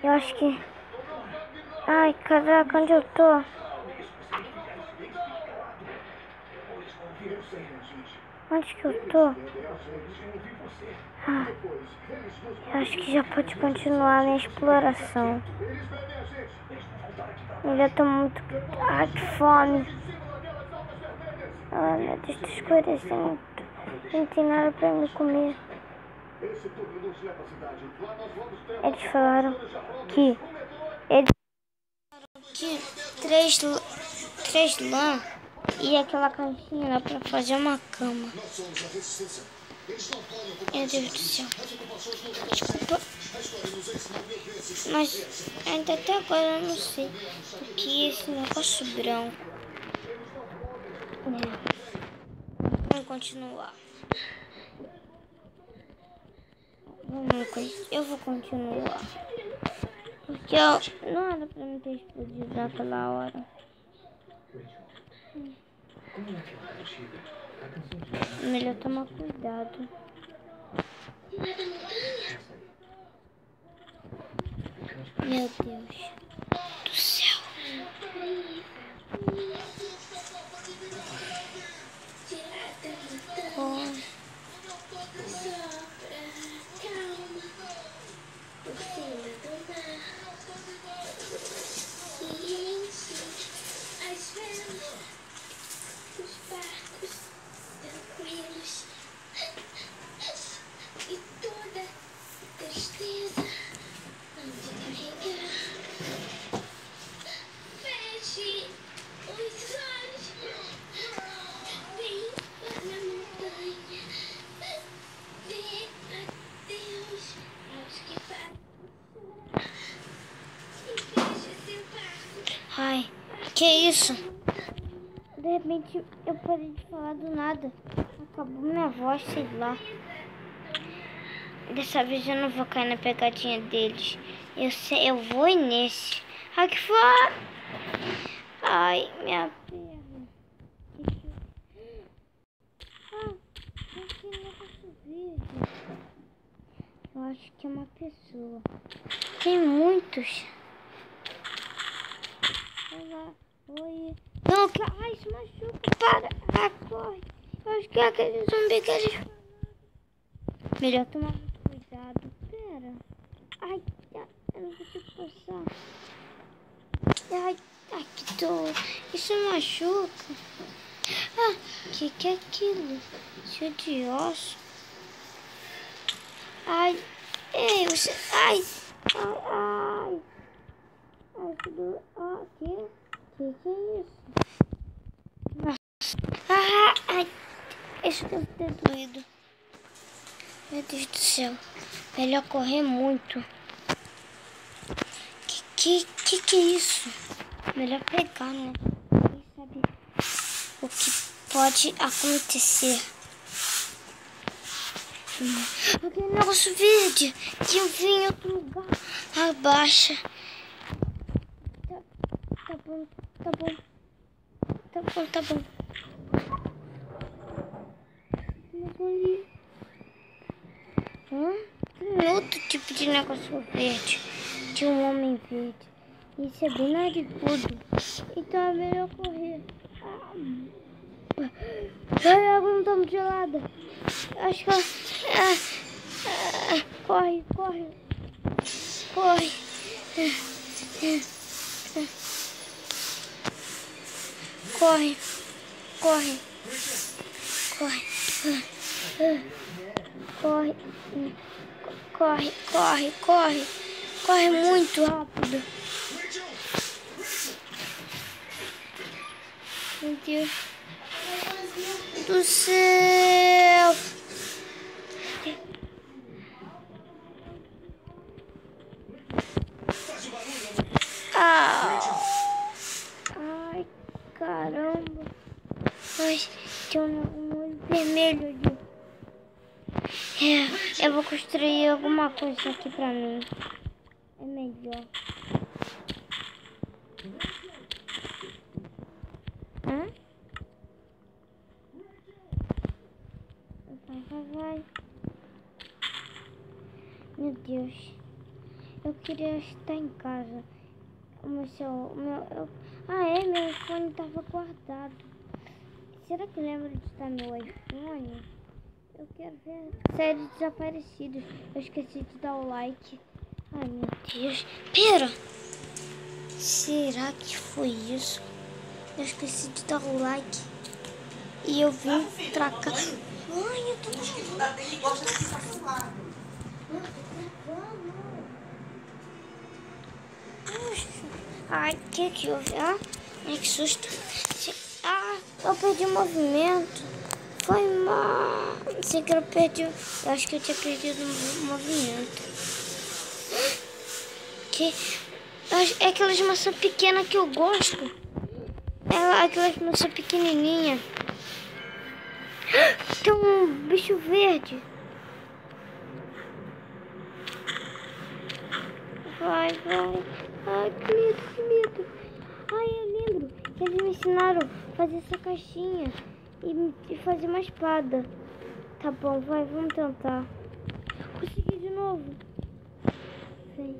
Eu acho que... Ai, caraca, onde eu tô? Onde que eu tô? Ah, eu acho que já pode continuar a minha exploração. Eu já tô muito... Ai, que fome. Ai, meu Deus, tá escurecendo. Não tem nada pra me comer. Eles falaram que... três lã e aquela caixinha lá pra fazer uma cama. Meu Deus do céu. Mas ainda até agora eu não sei o que é esse negócio branco. Vamos continuar. Eu vou continuar. Porque não era pra me ter explodido naquela hora. Melhor tomar cuidado. Meu Deus do céu. Ai, que isso? De repente eu parei de falar do nada. Acabou minha voz, sei lá. Dessa vez eu não vou cair na pegadinha deles. Eu vou ir nesse. Ai, que foi? Ai, minha perna. Que negócio verde. Eu acho que é uma pessoa. Tem muitos. Olá, oi. Não, ai, se machuca, para. Ah, corre. Eu acho que é aquele zumbi que eles falaram. Melhor tomar muito cuidado. Pera. Ai, eu não consigo passar. Ai, que dor. Isso machuca. Ah, que é aquilo? Cheio de osso. Ai, ei, você... Ai, ai. Que dor. Ah, que é isso? Ai, isso deve ter doído. Meu Deus do céu. Melhor correr muito. Que é isso? Melhor pegar, né? Quem sabe o que pode acontecer. Aquele negócio verde que eu vi em outro lugar. Abaixa. Tá bom. Tem outro tipo de negócio verde. De um homem verde. Isso é bem narigudo. Então é melhor correr. Ai, a água não tá muito gelada. Acho que corre. Corre muito rápido. Meu Deus do céu. Ai, caramba. Ai, tem um olho vermelho ali. Eu vou construir alguma coisa aqui pra mim. É melhor. Vai. Meu Deus. Eu queria estar em casa. Meu iPhone tava guardado. Será que lembra de estar meu iPhone? Eu quero ver séries desaparecidas. Eu esqueci de dar o like. Ai, meu Deus. Pera! Será que foi isso? Eu esqueci de dar o like. E eu vim pra cá. Ai, eu tô travando. Ai, que houve? Ah, ai, que susto. Ah, eu perdi o movimento. Foi mal. Sei que eu perdi. Eu acho que eu tinha perdido o movimento. Que? É aquelas maçãs pequenas que eu gosto. É aquelas maçãs pequenininhas. Tem um bicho verde. Vai. Ai, que medo. Ai, eu lembro que eles me ensinaram a fazer essa caixinha e fazer uma espada. Tá bom, vamos tentar. Consegui de novo. Vem.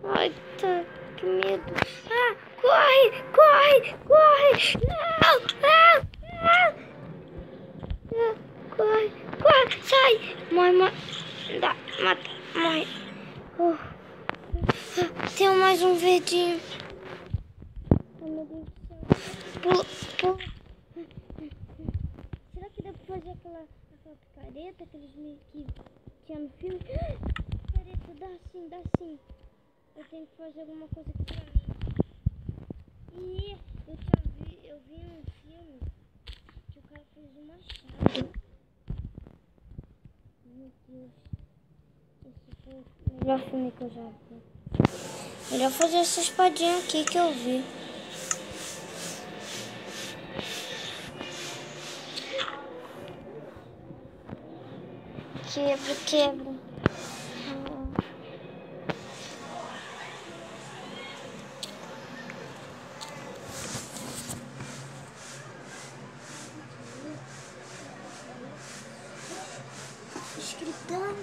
Ai, tá, que medo. Ah, corre. Não. Corre, sai. Morre. Morre. Tem mais um verdinho. Ai, meu Deus do céu. Pula. Será que dá pra fazer aquela picareta que eles que tinha no filme? Picareta, dá sim. Eu tenho que fazer alguma coisa aqui pra mim. E eu vi um filme que o cara fez um machado. Meu Deus. Esse foi o melhor filme que eu já vi. Melhor fazer essa espadinha aqui que eu vi. Quebra.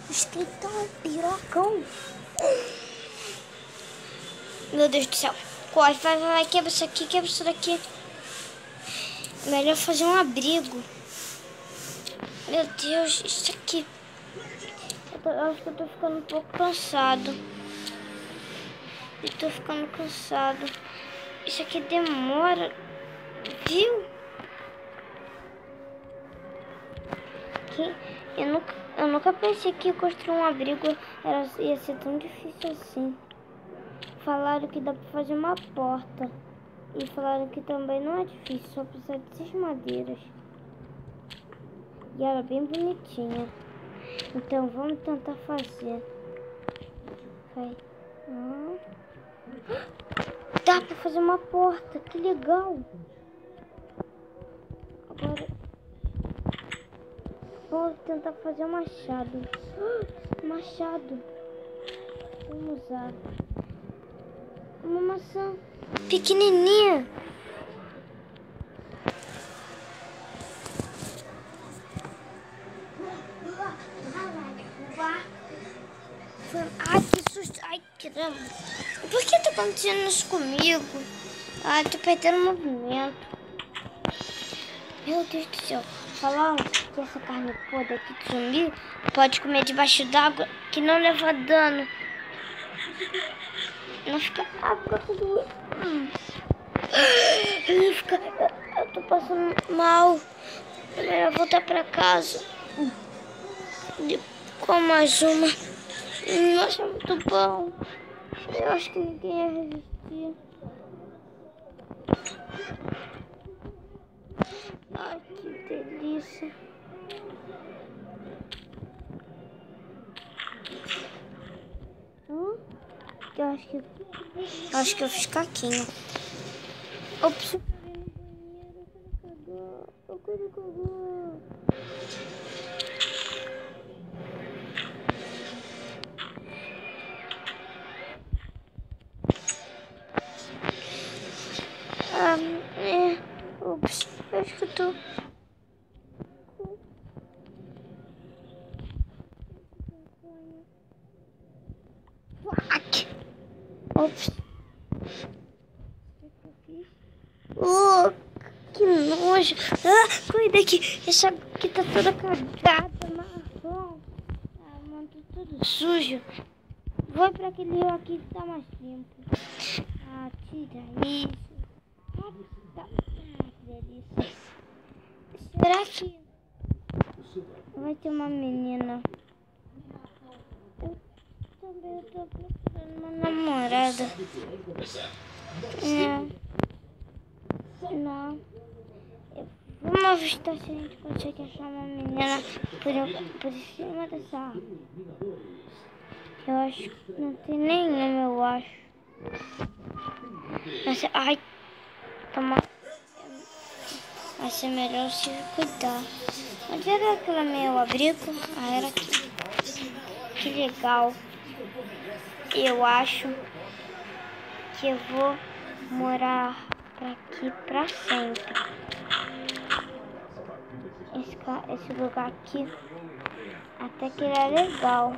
Escritão, pirocão. Meu Deus do céu. Corre, vai, quebra isso daqui. Melhor fazer um abrigo. Meu Deus, isso aqui. Eu acho que eu tô ficando um pouco cansado. Isso aqui demora. Viu? Eu nunca pensei que construir um abrigo ia ser tão difícil assim. Falaram que dá pra fazer uma porta. E falaram que também não é difícil, só precisa de 6 madeiras. E ela é bem bonitinha. Então vamos tentar fazer. Vai. Dá pra fazer uma porta, que legal. Agora vou tentar fazer um machado. Machado. Vamos usar uma maçã pequenininha. Ai, que susto. Ai, caramba. Por que tá acontecendo isso comigo? Ai, tô perdendo o movimento. Meu Deus do céu. Falaram que essa carne podre aqui de zumbi pode comer debaixo d'água que não leva dano. Não fica... fica tudo... Eu tô passando mal. É melhor voltar pra casa. Com mais uma. Nossa, é muito bom. Eu acho que ninguém ia resistir. Ai, que delícia. Eu acho que eu fiz caquinha. Ops. Eu quero cagar. Ops, eu acho que eu tô... Fuck. Ops. Que nojo. Cuida aqui. Essa aqui tá toda cagada, marrom. Mano, tá tudo sujo. Vou pra aquele rio aqui que tá mais limpo. Tira isso. Tá. Que delícia. Será que vai ter uma menina? Eu também tô procurando uma namorada. Não. Vamos ver se a gente consegue achar uma menina por cima dessa árvore. Eu acho que não tem nenhuma, eu acho. Mas, ai, toma. Vai ser melhor se cuidar. Onde era aquela meu abrigo? Era aqui. Que legal. Eu acho que eu vou morar aqui pra sempre. Esse lugar aqui até que ele é legal,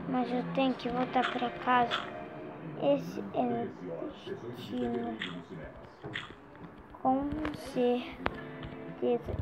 mas eu tenho que voltar pra casa. Esse é meu destino, com certeza.